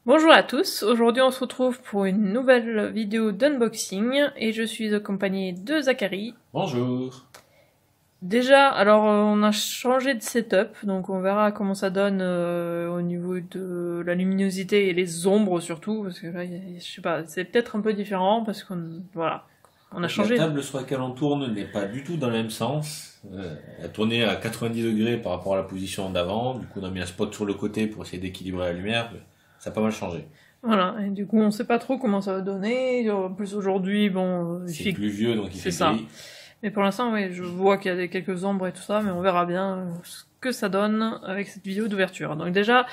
Bonjour à tous, aujourd'hui on se retrouve pour une nouvelle vidéo d'unboxing et je suis accompagnée de Zachary. Bonjour. Déjà, alors on a changé de setup, donc on verra comment ça donne au niveau de la luminosité et les ombres surtout, parce que là, je sais pas, c'est peut-être un peu différent parce qu'on voilà, on a changé. La table sur laquelle on tourne n'est pas du tout dans le même sens. Elle tournait à 90 degrés par rapport à la position d'avant. Du coup, on a mis un spot sur le côté pour essayer d'équilibrer la lumière. Ça a pas mal changé. Voilà, et du coup on sait pas trop comment ça va donner. En plus aujourd'hui, bon, C'est pluvieux, donc il fait ça. gris. Mais pour l'instant, oui, je vois qu'il y a quelques ombres et tout ça, mais on verra bien ce que ça donne avec cette vidéo d'ouverture. Donc déjà,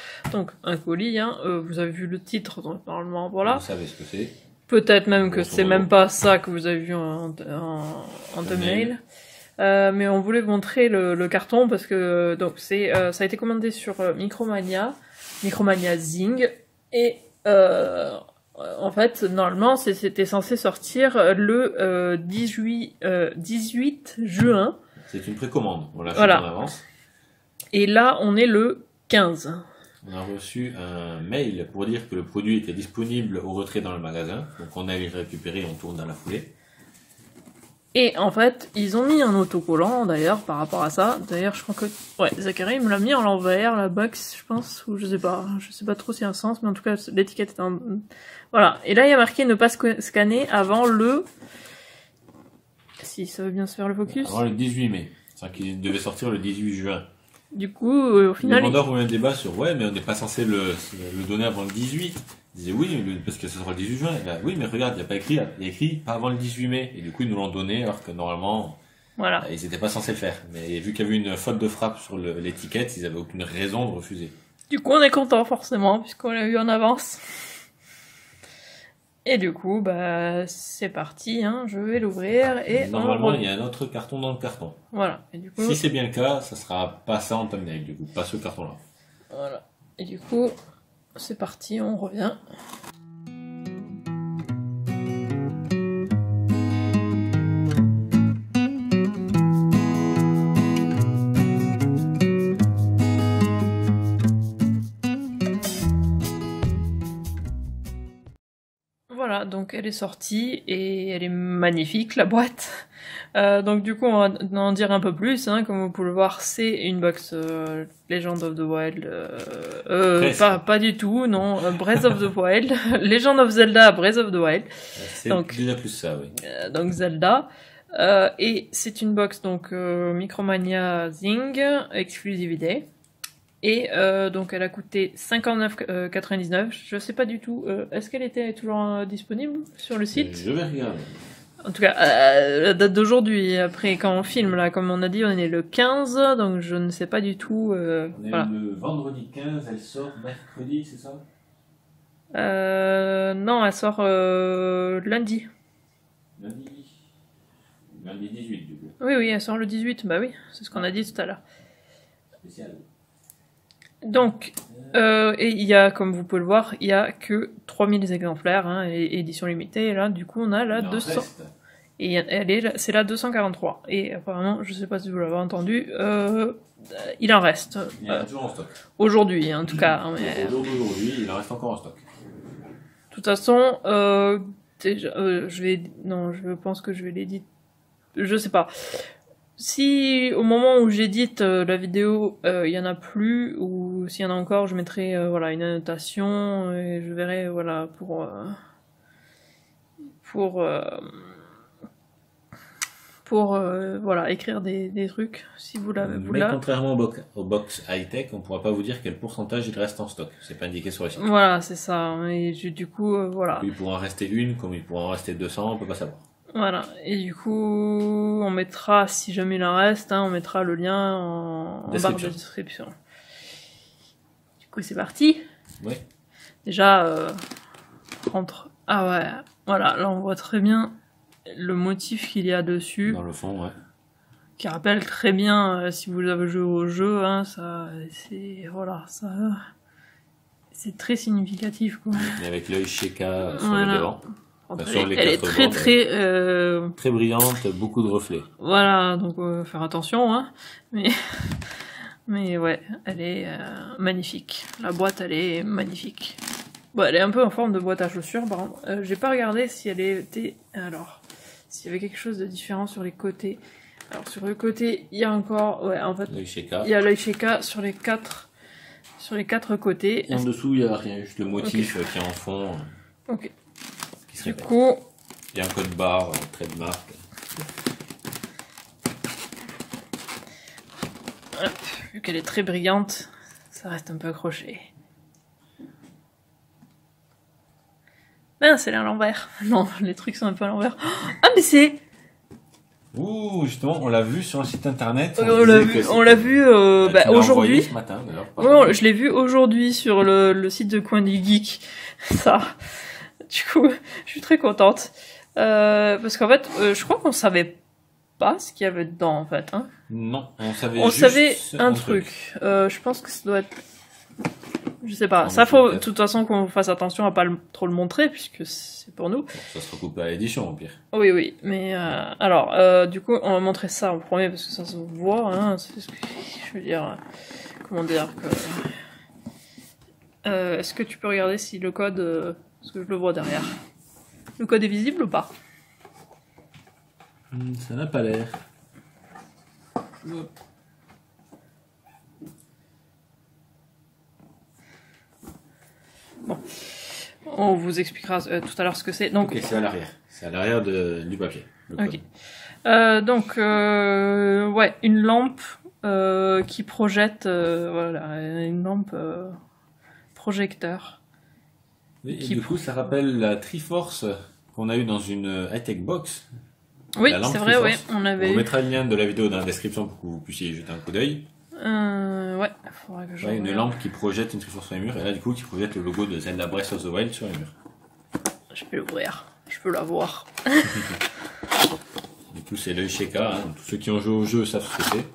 un colis, hein, vous avez vu le titre, donc normalement, voilà. Vous savez ce que c'est. Peut-être même que c'est même pas ça que vous avez vu en thumbnail. Mais on voulait vous montrer le carton parce que donc ça a été commandé sur Micromania Zing, et en fait, normalement, c'était censé sortir le 18 juin. C'est une précommande. On l'a fait Voilà. en avance. Et là, on est le 15. On a reçu un mail pour dire que le produit était disponible au retrait dans le magasin. Donc on a le récupéré, on tourne dans la foulée. Et en fait, ils ont mis un autocollant d'ailleurs par rapport à ça. D'ailleurs, je crois que Zachary me l'a mis en l'envers, la box, je pense, ou je sais pas trop s'il y a un sens, mais en tout cas l'étiquette est en... Voilà. Et là, il y a marqué ne pas scanner avant le... Si ça veut bien se faire le focus. Avant le 18 mai. C'est-à-dire qu'il devait sortir le 18 juin. Du coup, au final... Le vendeur a eu un débat sur ouais, mais on n'est pas censé le donner avant le 18. Il disait oui, parce que ce sera le 18 juin. Et là, oui, mais regarde, il n'y a pas écrit, il y a écrit pas avant le 18 mai. Et du coup, ils nous l'ont donné alors que normalement, voilà. Ils n'étaient pas censés le faire. Mais vu qu'il y avait une faute de frappe sur l'étiquette, ils n'avaient aucune raison de refuser. Du coup, on est content forcément, puisqu'on l'a eu en avance. Et du coup, bah, c'est parti, hein, je vais l'ouvrir et... Normalement, il y a un autre carton dans le carton. Voilà. Et du coup... Si c'est bien le cas, ça sera pas ça en thumbnail, du coup, pas ce carton-là. Voilà. Et du coup, c'est parti, on revient. Voilà, donc elle est sortie et elle est magnifique, la boîte. Donc du coup, on va en dire un peu plus. Hein. Comme vous pouvez le voir, c'est une box Legend of the Wild. Pas du tout, non. Breath of the Wild. Legend of Zelda, Breath of the Wild. C'est déjà plus ça, oui. Donc Zelda. Et c'est une box donc Micromania Zing, exclusivité. Et donc elle a coûté 59,99. Je sais pas du tout. Est-ce qu'elle était toujours disponible sur le site? Je vais regarder. En tout cas, la date d'aujourd'hui. Après, quand on filme, là, comme on a dit, on est le 15, donc je ne sais pas du tout. On est le vendredi 15, elle sort mercredi, c'est ça? Non, elle sort lundi. Lundi 18, du coup. Oui, elle sort le 18. Bah oui, c'est ce qu'on a dit tout à l'heure. Spécial. Donc, et il y a, comme vous pouvez le voir, il y a que 3000 exemplaires, hein, et édition limitée, et là, du coup, on a la 200. Et c'est la 243. Et apparemment, je sais pas si vous l'avez entendu, il en reste. Il y en a toujours en stock. Aujourd'hui, en tout cas. Au jour d'aujourd'hui, il en reste encore en stock. De toute façon, déjà, je pense que je vais l'éditer. Je sais pas. Si au moment où j'édite la vidéo, il y en a plus, ou s'il y en a encore, je mettrai voilà une annotation et je verrai voilà pour voilà écrire des trucs si vous l'avez. Mais contrairement au box high-tech, on ne pourra pas vous dire quel pourcentage il reste en stock. C'est pas indiqué sur le site. Voilà, c'est ça. Et du coup, voilà. Il pourra en rester une, comme il pourra en rester 200, on peut pas savoir. Voilà, et du coup, on mettra, si jamais il en reste, hein, on mettra le lien en barre de description. Du coup, c'est parti. Oui. Déjà, ah ouais, voilà, là on voit très bien le motif qu'il y a dessus. Dans le fond, ouais. Qui rappelle très bien, si vous avez joué au jeu, hein, ça, c'est, voilà, ça, c'est très significatif, quoi. Et avec l'œil Sheikah sur le devant. Elle est très très brillante, beaucoup de reflets. Voilà, donc faire attention, hein. Mais ouais, elle est magnifique. La boîte, elle est magnifique. Bon, elle est un peu en forme de boîte à chaussures, par contre. J'ai pas regardé si elle était... Alors, s'il y avait quelque chose de différent sur les côtés. Alors, sur le côté, il y a encore... Ouais, en fait, L'œil Sheikah. il y a l'œil Sheikah sur les quatre côtés. Et en dessous, il y a rien, juste le motif qui est en fond. Ok. Qui se répète. Du coup... Il y a un code barre, trait de marque. Hop, vu qu'elle est très brillante, ça reste un peu accroché. Ah, c'est à l'envers. Non, les trucs sont un peu à l'envers. Ah, mais c'est... Ouh, justement, on l'a vu sur le site internet. On l'a vu aujourd'hui. Ce matin, d'ailleurs. Ouais, je l'ai vu aujourd'hui sur le site de Coin du Geek. Ça. Du coup, je suis très contente. Parce qu'en fait, je crois qu'on savait pas ce qu'il y avait dedans, en fait. Hein. Non, on savait un truc. Je pense que ça doit être... Je sais pas. Ça, faut de toute façon qu'on fasse attention à pas trop le montrer, puisque c'est pour nous. Bon, ça se recoupe à l'édition, au pire. Oui, oui. Mais alors, du coup, on va montrer ça en premier, parce que ça se voit. Hein, je veux dire... Comment dire que... Est-ce que tu peux regarder si le code... parce que je le vois derrière. Le code est visible ou pas? Ça n'a pas l'air. Bon, on vous expliquera tout à l'heure ce que c'est. Donc, ok, c'est à l'arrière. C'est à l'arrière du papier. Ok. Donc, ouais, une lampe qui projette, voilà, une lampe projecteur. Oui, et du coup, ça rappelle la Triforce qu'on a eu dans une high-tech box. Oui, c'est vrai, oui, on avait. On vous mettra le lien de la vidéo dans la description pour que vous puissiez y jeter un coup d'œil. Ouais, faudrait que je une regarde. lampe qui projette une Triforce sur les murs, et là, du coup, qui projette le logo de Zelda Breath of the Wild sur les murs. Je peux l'ouvrir, je peux la voir. Du coup, c'est l'œil Sheikah. Hein. Tous ceux qui ont joué au jeu savent ce que c'est.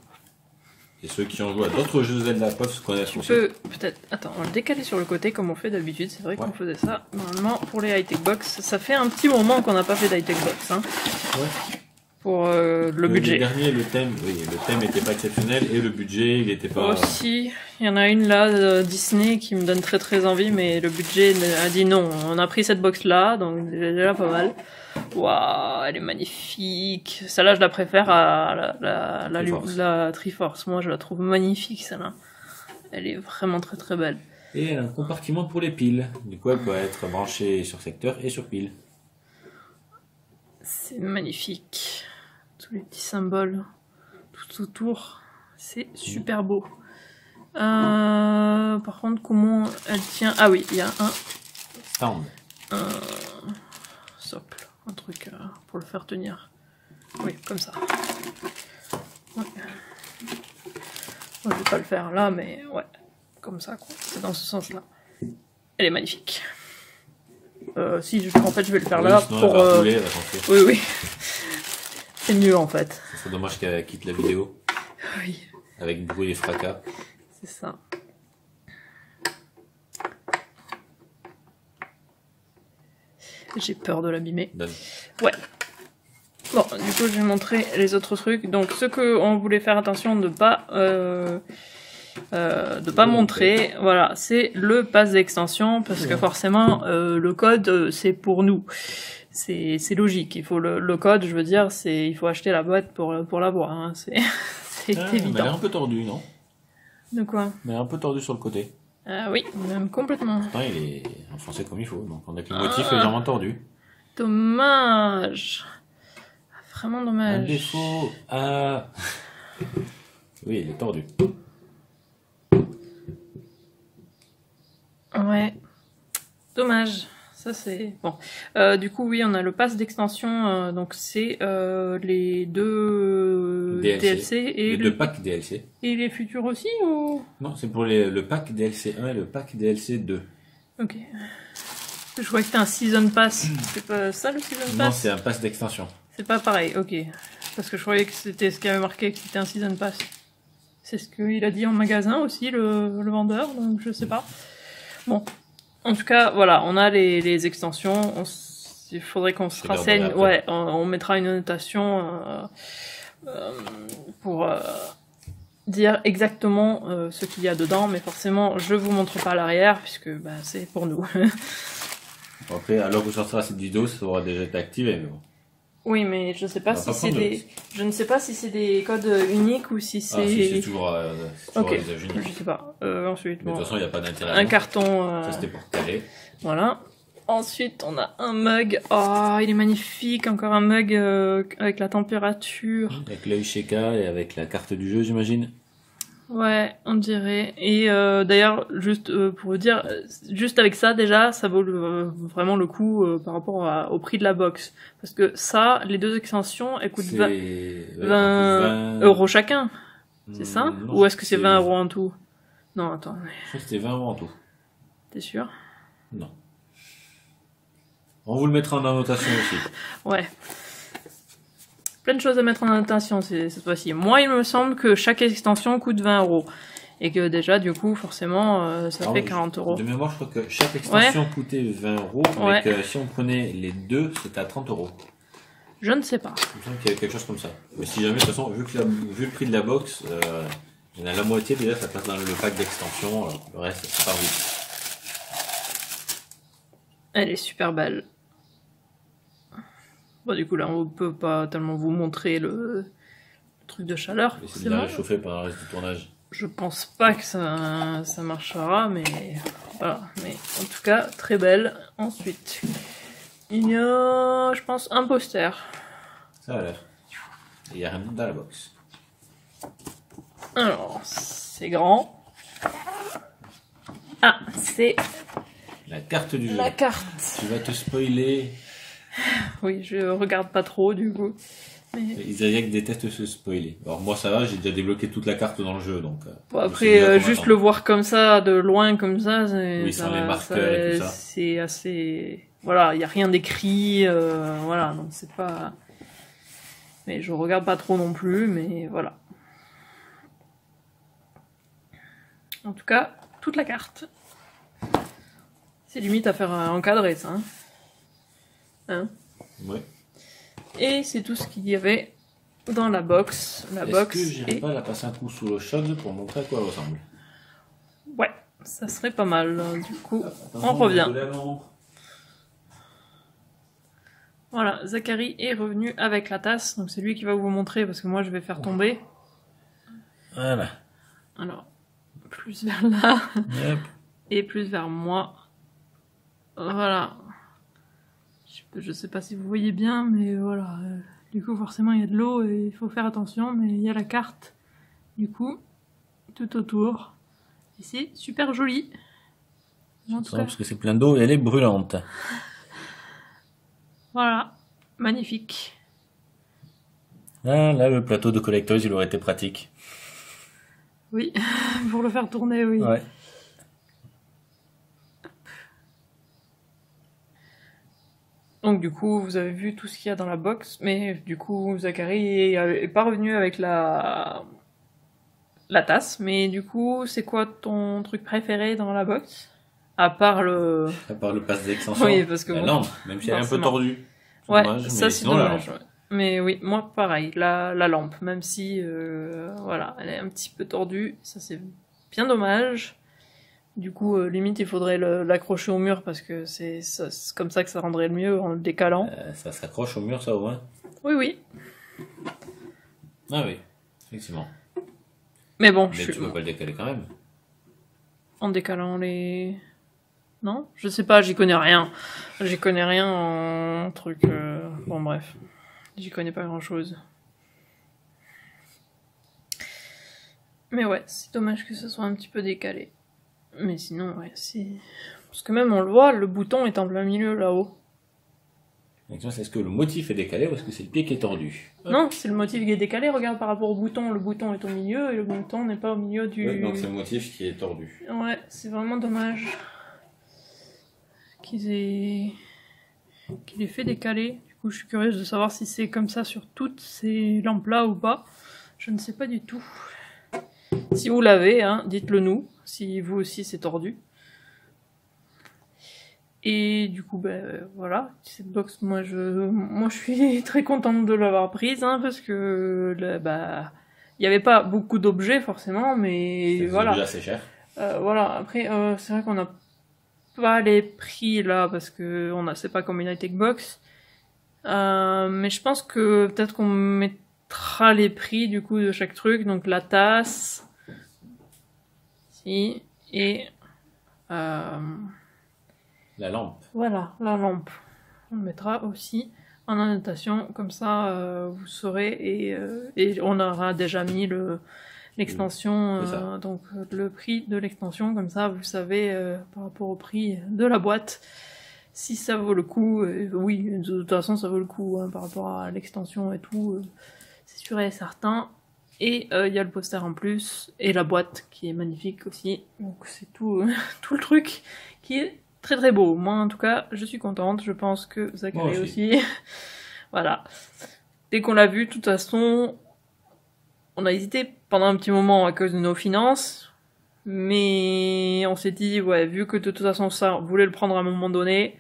Et ceux qui ont joué à d'autres jeux Zelda peuvent se connaître aussi. Peut-être. Attends, on va le décaler sur le côté comme on fait d'habitude. C'est vrai qu'on faisait ça. Normalement, pour les high-tech box, ça fait un petit moment qu'on n'a pas fait d'high-tech box. Hein. Ouais. Pour le budget. Le dernier, le thème n'était pas exceptionnel et le budget, il était pas. Aussi, il y en a une là, Disney, qui me donne très très envie, mais le budget a dit non. On a pris cette box là, donc déjà pas mal. Waouh, elle est magnifique. Celle-là, je la préfère à la Triforce. Moi, je la trouve magnifique, celle-là. Elle est vraiment très très belle. Et elle a un compartiment pour les piles. Du coup, elle peut être branchée sur secteur et sur pile. C'est magnifique. Tous les petits symboles tout autour. C'est super beau. Par contre, comment elle tient... Ah oui, il y a un... Stand. Socle. Un truc pour le faire tenir. Oui, comme ça. Ouais. Moi, je vais pas le faire là, mais ouais. Comme ça, quoi. C'est dans ce sens-là. Elle est magnifique. Si, en fait, je vais le faire là pour... Rouler, oui, oui. C'est mieux, en fait. C'est dommage qu'elle quitte la vidéo. Oui. Avec bruit et fracas. C'est ça. J'ai peur de l'abîmer. Ouais. Bon, du coup, je vais montrer les autres trucs. Donc, ce qu'on voulait faire attention de pas montrer, voilà, c'est le pass d'extension, parce que forcément, le code, c'est pour nous. C'est logique. Il faut le code, je veux dire, il faut acheter la boîte pour l'avoir. Hein. C'est évident. Mais elle est un peu tordue, non? De quoi? Mais elle est un peu tordue sur le côté. Oui, même complètement. Pourtant, il est enfoncé comme il faut. Donc, on a que le motif légèrement tordu. Dommage. Vraiment dommage. Un défaut. Ah. Oui, il est tordu. Ouais. Dommage. Ça c'est bon. Du coup, oui, on a le pass d'extension. Donc c'est les deux DLC et les deux packs DLC. Et les futurs aussi ou? Non, c'est pour le pack DLC 1 et le pack DLC 2. Ok. Je croyais que c'était un Season Pass. C'est pas ça le Season Pass? Non, c'est un pass d'extension. C'est pas pareil, ok. Parce que je croyais que c'était ce qui avait marqué que c'était un Season Pass. C'est ce qu'il a dit en magasin aussi, le vendeur, donc je sais pas. Bon. En tout cas, voilà, on a les extensions. Il faudrait qu'on se renseigne. Ouais, on mettra une notation pour dire exactement ce qu'il y a dedans, mais forcément je vous montre pas l'arrière puisque bah, c'est pour nous. Après, à l'heure où sortira cette vidéo, ça aura déjà été activé, mais bon. Oui, mais je sais pas si c'est des, je ne sais pas si c'est des codes uniques ou si c'est. Ah, si, c'est toujours ok, des uniques. je sais pas. Ensuite, mais de toute façon, il n'y a pas d'intérêt. Un carton. Ça c'était pour caler. Voilà. Ensuite, on a un mug. Oh, il est magnifique. Encore un mug avec la température. Avec l'œil Sheikah et avec la carte du jeu, j'imagine. Ouais, on dirait. Et d'ailleurs, juste pour vous dire, juste avec ça déjà, ça vaut vraiment le coup par rapport au prix de la box. Parce que ça, les deux extensions, elles coûtent 20 euros chacun. C'est ça? Ou est-ce que c'est 20 euros en tout? Non, attends. Je crois que c'était 20 euros en tout. T'es sûr? Non. On vous le mettra en annotation aussi. Ouais. Plein de choses à mettre en annotation cette fois-ci. Moi, il me semble que chaque extension coûte 20 euros. Et que déjà, du coup, forcément, ça fait 40 euros. De mémoire, je crois que chaque extension coûtait 20 euros. Mais que si on prenait les deux, c'était à 30 euros. Je ne sais pas. Il me semble qu'il y avait quelque chose comme ça. Mais si jamais, de toute façon, vu le prix de la box, il y en a la moitié déjà, ça passe dans le pack d'extension. Le reste, ça part vite. Elle est super belle. Bon, du coup, là, on peut pas tellement vous montrer le truc de chaleur. C'est bien réchauffé pendant le reste du tournage. Je pense pas que ça marchera, mais voilà. Mais en tout cas, très belle. Ensuite, il y a, je pense, un poster. Ça a l'air. Il y a rien dans la box. Alors, c'est grand. Ah, c'est la carte du jeu. La carte. Tu vas te spoiler. Oui, je regarde pas trop du coup. Mais... Isaac déteste se spoiler. Alors moi ça va, j'ai déjà débloqué toute la carte dans le jeu, donc. Bon, après, juste le voir comme ça, de loin comme ça, oui, sans les marqueurs et tout ça. C'est assez. Voilà, il y a rien d'écrit, voilà, donc c'est pas. Mais je regarde pas trop non plus, mais voilà. En tout cas, toute la carte. C'est limite à faire encadrer ça. Hein? Ouais. Et c'est tout ce qu'il y avait dans la box. Est-ce que j'irais pas la passer un coup sous le shot pour montrer à quoi elle ressemble? Ouais, ça serait pas mal. Du coup, on revient. Voilà, Zachary est revenu avec la tasse. Donc c'est lui qui va vous montrer parce que moi je vais faire tomber. Voilà. Alors, plus vers là. Yep. Et plus vers moi. Voilà. Je sais pas si vous voyez bien, mais voilà. Du coup, forcément, il y a de l'eau et il faut faire attention, mais il y a la carte. Du coup, tout autour. Et c'est super joli. Parce que c'est plein d'eau et elle est brûlante. Voilà. Magnifique. Ah, là, le plateau de collecteuse, il aurait été pratique. Oui, pour le faire tourner, oui. Ouais. Donc du coup, vous avez vu tout ce qu'il y a dans la box, mais du coup, Zachary est pas revenu avec la tasse, mais du coup, c'est quoi ton truc préféré dans la box? À part le pass d'extension. Oui, parce que la lampe, même si elle est un peu tordue. Ouais, dommage, ça c'est dommage. Ouais. Mais oui, moi pareil, la lampe, même si voilà, elle est un petit peu tordue, ça c'est bien dommage. Du coup, limite, il faudrait l'accrocher au mur parce que c'est comme ça que ça rendrait le mieux en le décalant. Ça s'accroche au mur, ça, au moins? Oui, oui. Ah oui, effectivement. Mais bon, tu peux pas le décaler quand même. En décalant les... Non? Je sais pas, j'y connais rien. J'y connais rien en truc... Bon, bref. J'y connais pas grand-chose. Mais ouais, c'est dommage que ce soit un petit peu décalé. Mais sinon, ouais, c'est... Parce que même, on le voit, le bouton est en plein milieu, là-haut. Est-ce que le motif est décalé ou est-ce que c'est le pied qui est tordu? Non, c'est le motif qui est décalé. Regarde par rapport au bouton. Le bouton est au milieu et le bouton n'est pas au milieu du... Ouais, donc c'est le motif qui est tordu. Ouais, c'est vraiment dommage qu'il ait fait décaler. Du coup, je suis curieuse de savoir si c'est comme ça sur toutes ces lampes-là ou pas. Je ne sais pas du tout. Si vous l'avez, hein, dites-le nous. Si vous aussi c'est tordu. Et du coup, ben voilà, cette box, moi je suis très contente de l'avoir prise, hein, parce que bah Il n'y avait pas beaucoup d'objets forcément, mais C'est voilà. déjà assez cher. Voilà, après, c'est vrai qu'on n'a pas les prix là, parce que c'est pas comme une high-tech box. Mais je pense que peut-être qu'on mettra les prix du coup de chaque truc. Donc la tasse, ici, et La lampe. voilà, la lampe. On le mettra aussi en annotation, comme ça vous saurez, et on aura déjà mis l'extension, C'est ça. donc le prix de l'extension, comme ça vous savez par rapport au prix de la boîte si ça vaut le coup. Oui, de toute façon ça vaut le coup hein, par rapport à l'extension et tout, c'est sûr et certain. Et il y a le poster en plus, et la boîte qui est magnifique aussi, donc c'est tout, tout le truc qui est très très beau. Moi en tout cas je suis contente, je pense que Zachary aussi. Voilà. Dès qu'on l'a vu, de toute façon, on a hésité pendant un petit moment à cause de nos finances, mais on s'est dit, ouais, vu que de toute façon ça, on voulait le prendre à un moment donné,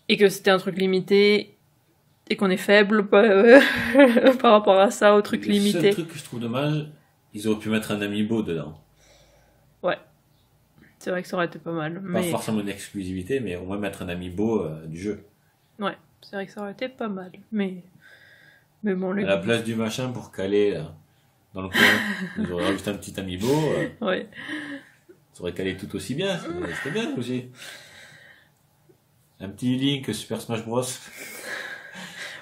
et que c'était un truc limité, et qu'on est faible par rapport à ça, au truc limité. Le seul truc que je trouve dommage, ils auraient pu mettre un amiibo dedans. Ouais. C'est vrai que ça aurait été pas mal. Pas forcément une exclusivité, mais au moins mettre un amiibo du jeu. Ouais, c'est vrai que ça aurait été pas mal. Mais bon, À la place du machin pour caler là, dans le coin, ils auraient rajouté un petit amiibo. Ouais. Ça aurait calé tout aussi bien. C'était bien aussi. Un petit Link Super Smash Bros.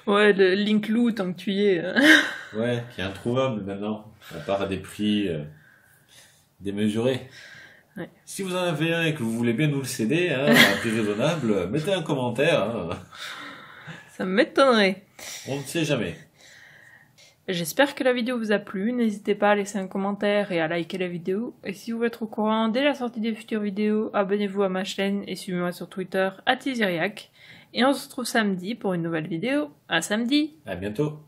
Ouais, le Link Lou, tant que tu y es. Ouais, qui est introuvable maintenant, à part à des prix démesurés. Ouais. Si vous en avez un et que vous voulez bien nous le céder, hein, à un prix raisonnable, mettez un commentaire. Hein. Ça m'étonnerait. On ne sait jamais. J'espère que la vidéo vous a plu. N'hésitez pas à laisser un commentaire et à liker la vidéo. Et si vous voulez être au courant dès la sortie des futures vidéos, abonnez-vous à ma chaîne et suivez-moi sur Twitter @Iziriac. Et on se retrouve samedi pour une nouvelle vidéo. À samedi! À bientôt.